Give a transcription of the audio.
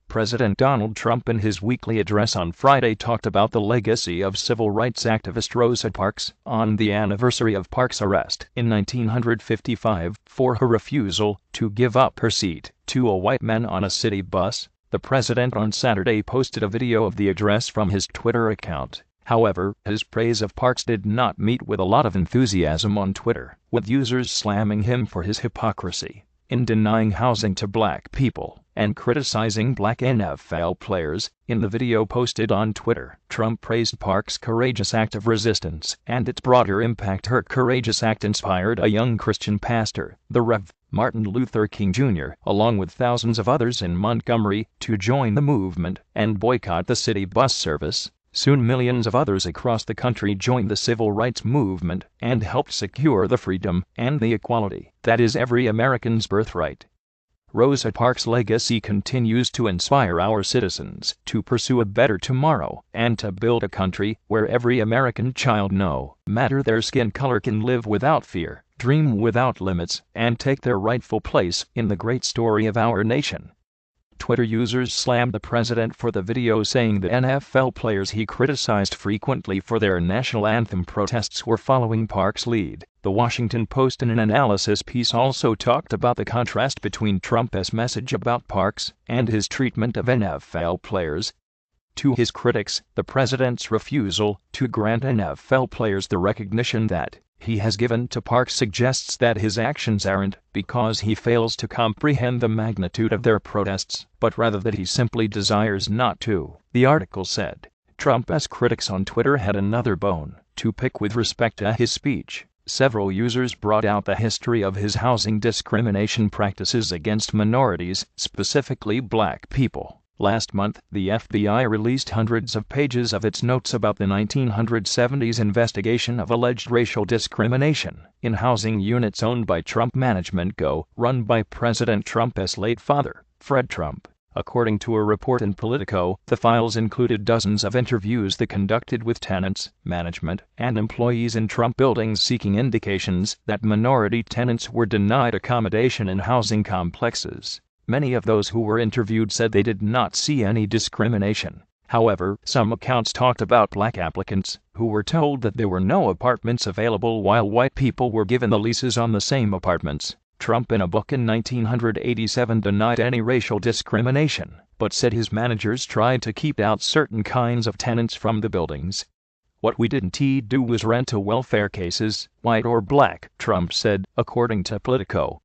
President Donald Trump in his weekly address on Friday talked about the legacy of civil rights activist Rosa Parks on the anniversary of Parks' arrest in 1955 for her refusal to give up her seat to a white man on a city bus. The president on Saturday posted a video of the address from his Twitter account. However, his praise of Parks did not meet with a lot of enthusiasm on Twitter, with users slamming him for his hypocrisy in denying housing to black people and criticizing black NFL players. In the video posted on Twitter, Trump praised Parks' courageous act of resistance and its broader impact. Her courageous act inspired a young Christian pastor, the Rev. Martin Luther King Jr., along with thousands of others in Montgomery, to join the movement and boycott the city bus service. Soon millions of others across the country joined the civil rights movement and helped secure the freedom and the equality that is every American's birthright. Rosa Parks' legacy continues to inspire our citizens to pursue a better tomorrow and to build a country where every American child, no matter their skin color, can live without fear, dream without limits, and take their rightful place in the great story of our nation. Twitter users slammed the president for the video, saying the NFL players he criticized frequently for their national anthem protests were following Parks' lead. The Washington Post, in an analysis piece, also talked about the contrast between Trump's message about Parks and his treatment of NFL players. To his critics, the president's refusal to grant NFL players the recognition that he has given to Parks suggests that his actions aren't because he fails to comprehend the magnitude of their protests, but rather that he simply desires not to. The article said Trump's critics on Twitter had another bone to pick with respect to his speech. Several users brought out the history of his housing discrimination practices against minorities, specifically black people. Last month, the FBI released hundreds of pages of its notes about the 1970s investigation of alleged racial discrimination in housing units owned by Trump Management Co., run by President Trump's late father, Fred Trump. According to a report in Politico, the files included dozens of interviews they conducted with tenants, management, and employees in Trump buildings seeking indications that minority tenants were denied accommodation in housing complexes. Many of those who were interviewed said they did not see any discrimination. However, some accounts talked about black applicants who were told that there were no apartments available while white people were given the leases on the same apartments. Trump, in a book in 1987, denied any racial discrimination, but said his managers tried to keep out certain kinds of tenants from the buildings. "What we didn't do was rent to welfare cases, white or black," Trump said, according to Politico.